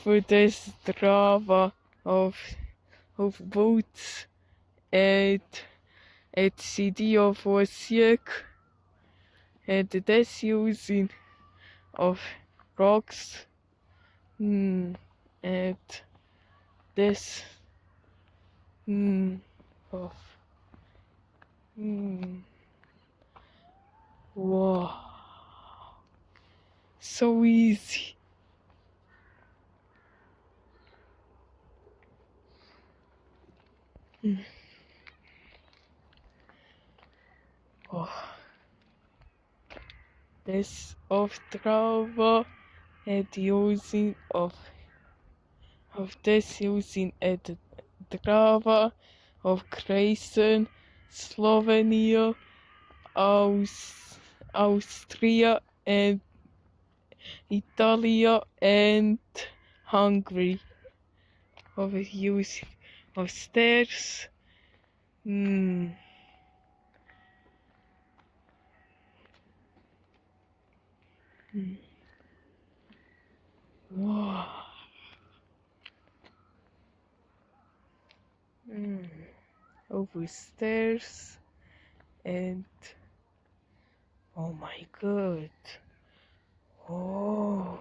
over this Drava of boats at city of Osijek, and this using of rocks, and this of wow, so easy. Oh, this of Drava and using of this using at Drava of Ukraine, Slovenia, Austria, and Italy, and Hungary. Of using of stairs. Wow. Over stairs and oh my god. Oh.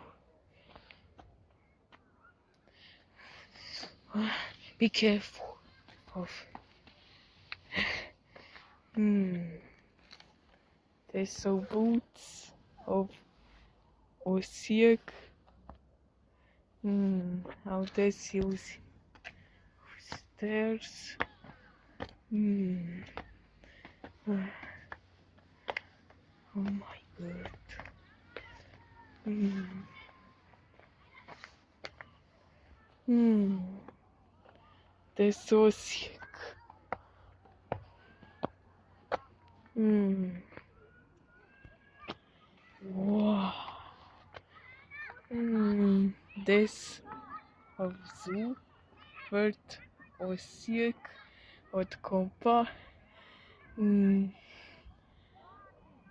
Be careful of there's so boots of Osijek. How this using stairs. Oh my god. This Osijek. Wow. This of zoo word Osijek od kompa.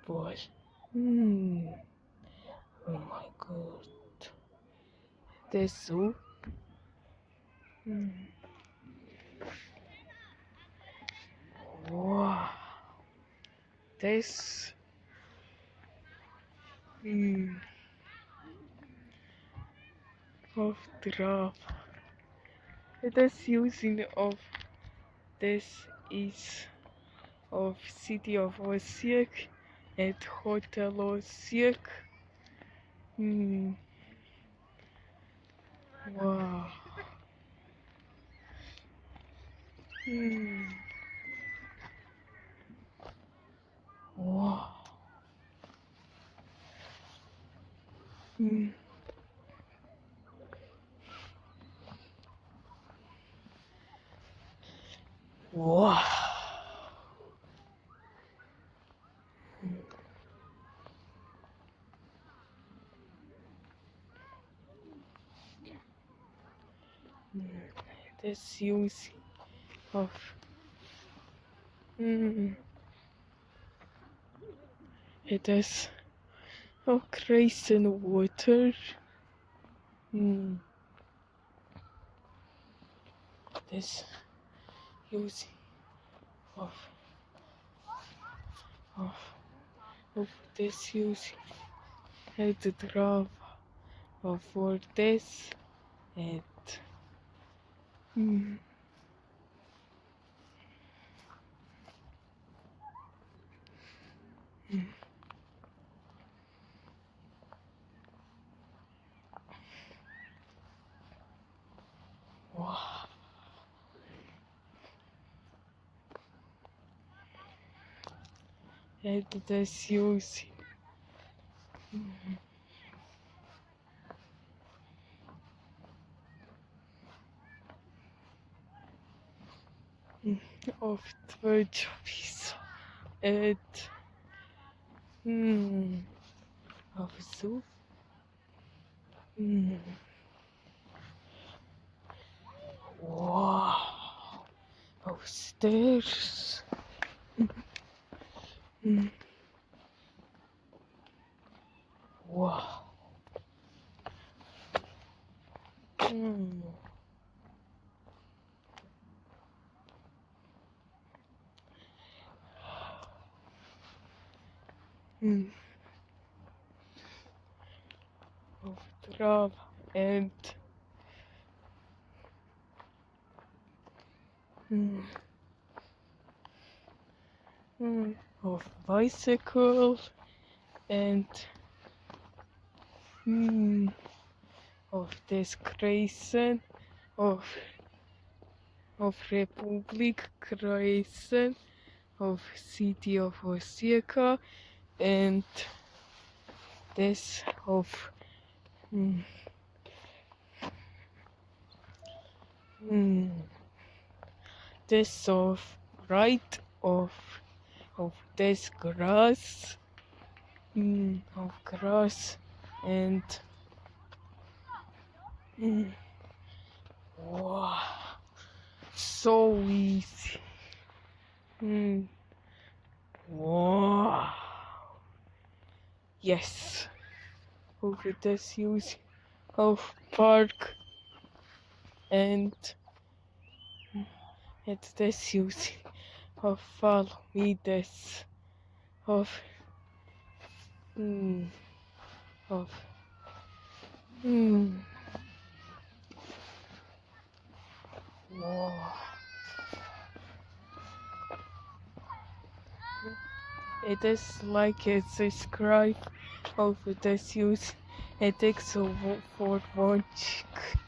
Boy. Oh my god. This zoo. Wow. This. Of Drava. This using of this is of city of Osijek and hotel Osijek. Wow. Wow. Wow. This using of it is crazy water. This using of this using the Drava for this and wow. And this using of Tvrđavica and of zoo. Wow. Of stairs. Wow. Mm. Mm. Of Drava and mm. Of bicycle and of description of Republic creation of city of Osijek and this of this of right of this grass of grass and wow, so easy. Wow. Yes. Over this use of park and at this use of follow me this of of wow. It is like a subscribe of this use. It takes for watching.